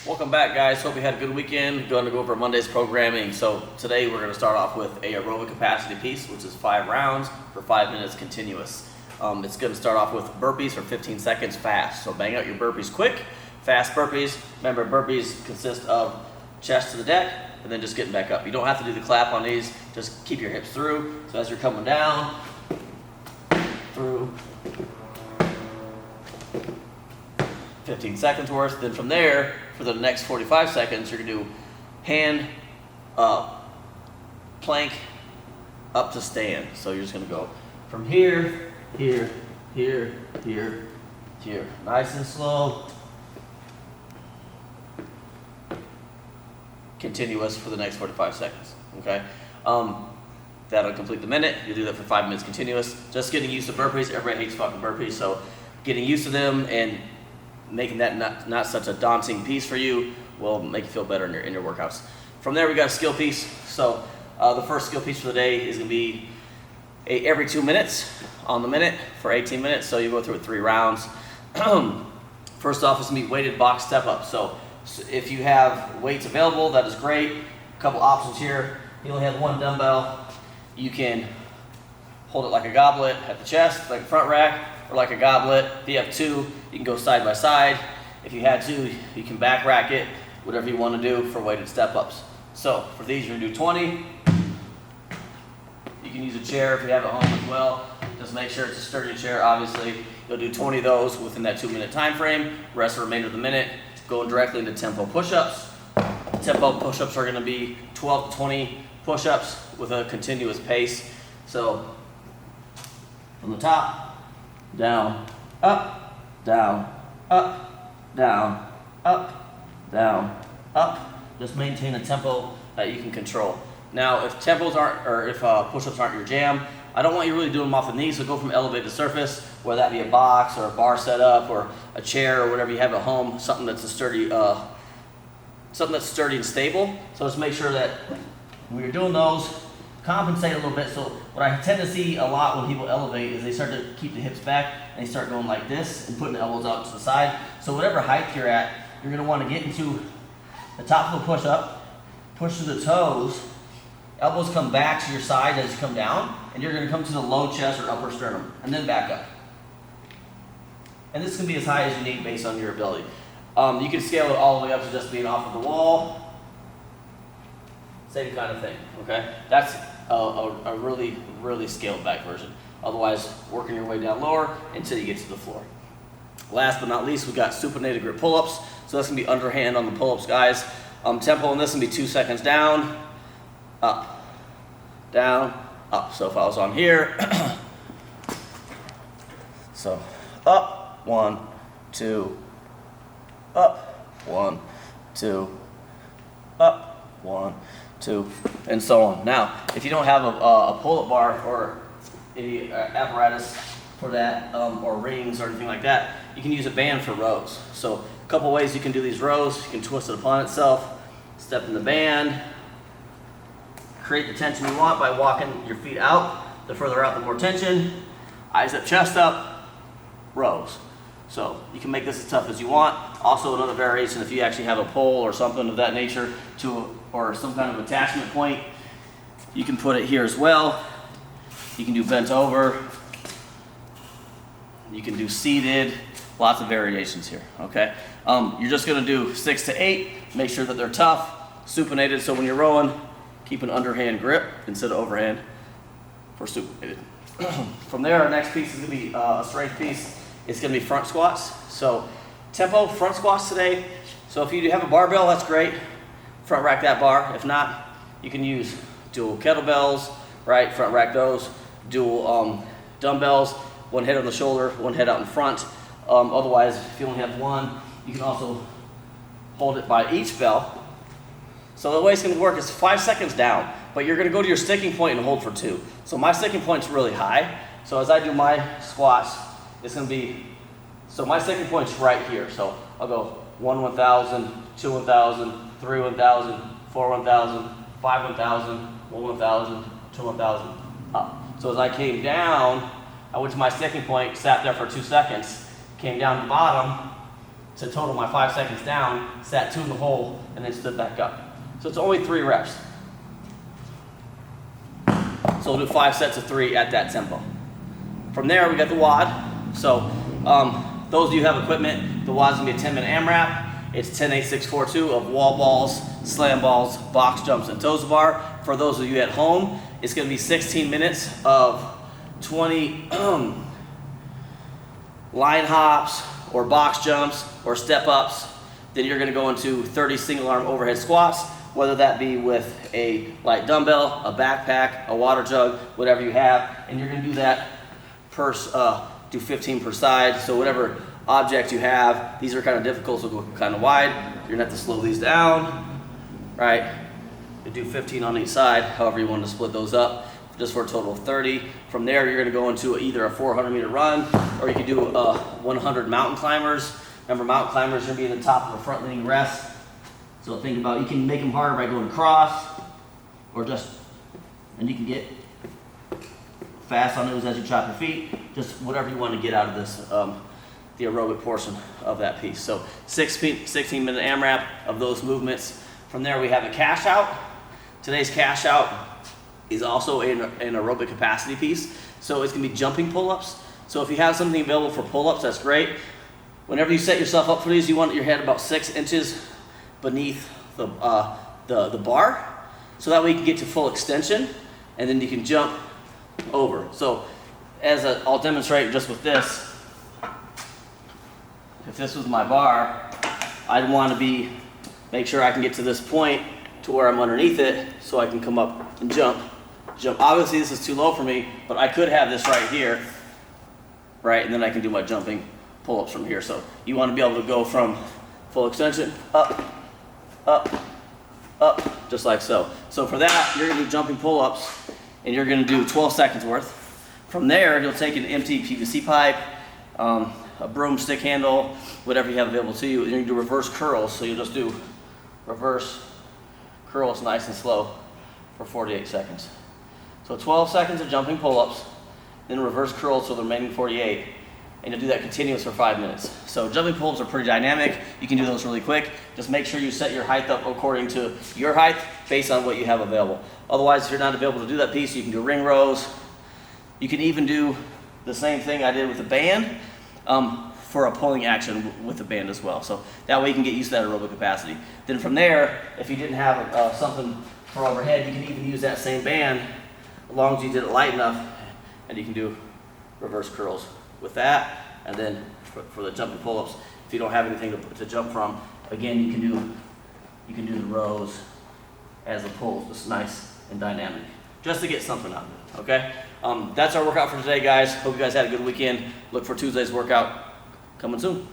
Welcome back, guys. Hope you had a good weekend. Going to go over Monday's programming. So today we're going to start off with a aerobic capacity piece, which is 5 rounds for 5 minutes continuous. It's going to start off with burpees for 15 seconds fast. So bang out your burpees quick, fast burpees. Remember, burpees consist of chest to the deck and then just getting back up. You don't have to do the clap on these. Just keep your hips through. So as you're coming down, through 15 seconds worth. Then from there, for the next 45 seconds, you're gonna do hand up, plank, up to stand. So you're just gonna go from here, here, here, here, here. Nice and slow. Continuous for the next 45 seconds, okay? That'll complete the minute. You'll do that for 5 minutes continuous. Just getting used to burpees. Everybody hates fucking burpees, so getting used to them and making that not such a daunting piece for you will make you feel better in your workouts. From there, we got a skill piece. So the first skill piece for the day is gonna be every 2 minutes on the minute for 18 minutes. So you go through it 3 rounds. First off is gonna be weighted box step up. So if you have weights available, that is great. A couple options here. You only have 1 dumbbell. You can hold it like a goblet at the chest, like a front rack, or like a goblet. If you have 2, you can go side by side. If you had 2, you can back rack it, whatever you want to do for weighted step ups. So for these, you're gonna do 20. You can use a chair if you have it home as well. Just make sure it's a sturdy chair, obviously. You'll do 20 of those within that 2-minute time frame. Rest the remainder of the minute, going directly into tempo push-ups. Tempo push-ups are gonna be 12 to 20 push-ups with a continuous pace. So from the top, down, up, down, up, down, up, down, up. Just maintain a tempo that you can control. Now, if tempos aren't, or if push-ups aren't your jam, I don't want you really doing them off the knees, so go from elevated to surface, whether that be a box or a bar setup or a chair or whatever you have at home, something that's sturdy and stable. So just make sure that when you're doing those, compensate a little bit. So what I tend to see a lot when people elevate is they start to keep the hips back and they start going like this and putting the elbows out to the side. So whatever height you're at, you're gonna wanna get into the top of the push-up, push through the toes, elbows come back to your side as you come down, and you're gonna come to the low chest or upper sternum, and then back up. And this can be as high as you need based on your ability. You can scale it all the way up to just being off of the wall. Same kind of thing, okay? That's a really, really scaled back version. Otherwise, working your way down lower until you get to the floor. Last but not least, we got supinated grip pull-ups. So that's gonna be underhand on the pull-ups, guys. Tempo on this gonna be 2 seconds down, up, down, up. So if I was on here, so up, 1, 2, up, 1, 2, up, 1, 2, and so on. Now, if you don't have a pull-up bar or any apparatus for that, or rings or anything like that, you can use a band for rows. So a couple ways you can do these rows. You can twist it upon itself, step in the band, create the tension you want by walking your feet out. The further out, the more tension. Eyes up, chest up, rows. So you can make this as tough as you want. Also another variation, if you actually have a pole or something of that nature or some kind of attachment point, you can put it here as well. You can do bent over. You can do seated. Lots of variations here, okay? You're just gonna do 6 to 8. Make sure that they're tough, supinated, so when you're rowing, keep an underhand grip instead of overhand for supinated. From there, our next piece is gonna be a strength piece. It's gonna be front squats. So tempo front squats today. So if you have a barbell, that's great. Front rack that bar. If not, you can use dual kettlebells, right? Front rack those. Dual dumbbells, 1 head on the shoulder, 1 head out in front. Otherwise, if you only have 1, you can also hold it by each bell. So the way it's gonna work is 5 seconds down, but you're gonna go to your sticking point and hold for 2. So my sticking point's really high. So as I do my squats, it's gonna be, so my sticking point's right here. So I'll go 1 1,000, 2 1,000, 3 1,000, 4 1,000, 5 1,000, 1 1,000, 2 1,000, up. So as I came down, I went to my sticking point, sat there for 2 seconds, came down to the bottom, to total my 5 seconds down, sat 2 in the hole, and then stood back up. So it's only 3 reps. So we'll do 5 sets of 3 at that tempo. From there, we got the WOD. So those of you who have equipment, the WOD is gonna be a 10-minute AMRAP. It's 10, 8, 6, 4, 2 of wall balls, slam balls, box jumps, and toes to bar. For those of you at home, it's gonna be 16 minutes of 20 line hops or box jumps or step ups. Then you're gonna go into 30 single arm overhead squats, whether that be with a light dumbbell, a backpack, a water jug, whatever you have. And you're gonna do that do 15 per side. So whatever object you have, these are kind of difficult, so go kind of wide. You're gonna have to slow these down, right? You do 15 on each side, however you want to split those up, just for a total of 30. From there, you're gonna go into either a 400-meter run, or you can do 100 mountain climbers. Remember, mountain climbers are gonna be in the top of a front leaning rest. So think about, you can make them harder by going across, or and you can get fast on those as you chop your feet, just whatever you want to get out of this, the aerobic portion of that piece. So 16-minute AMRAP of those movements. From there, we have a cash out. Today's cash out is also an aerobic capacity piece. So it's gonna be jumping pull-ups. So if you have something available for pull-ups, that's great. Whenever you set yourself up for these, you want your head about 6 inches beneath the bar, so that way you can get to full extension, and then you can jump over. So I'll demonstrate just with this. If this was my bar, I'd want to make sure I can get to this point to where I'm underneath it, so I can come up and jump. Obviously this is too low for me, but I could have this right here, right, and then I can do my jumping pull-ups from here. So you want to be able to go from full extension, up, up, up, just like so. So for that, you're gonna do jumping pull-ups, and you're gonna do 12 seconds worth. From there, you'll take an empty PVC pipe, a broomstick handle, whatever you have available to you, and you can do reverse curls. So you'll just do reverse curls nice and slow for 48 seconds. So 12 seconds of jumping pull-ups, then reverse curls for the remaining 48, and you'll do that continuous for 5 minutes. So jumping pull-ups are pretty dynamic. You can do those really quick. Just make sure you set your height up according to your height based on what you have available. Otherwise, if you're not available to do that piece, you can do ring rows. You can even do the same thing I did with the band for a pulling action with the band as well. So that way you can get used to that aerobic capacity. Then from there, if you didn't have something for overhead, you can even use that same band as long as you did it light enough, and you can do reverse curls with that. And then for the jumping pull-ups, if you don't have anything to jump from, again, you can do the rows as a pull, just nice and dynamic, just to get something out of it, okay? That's our workout for today, guys. Hope you guys had a good weekend. Look for Tuesday's workout coming soon.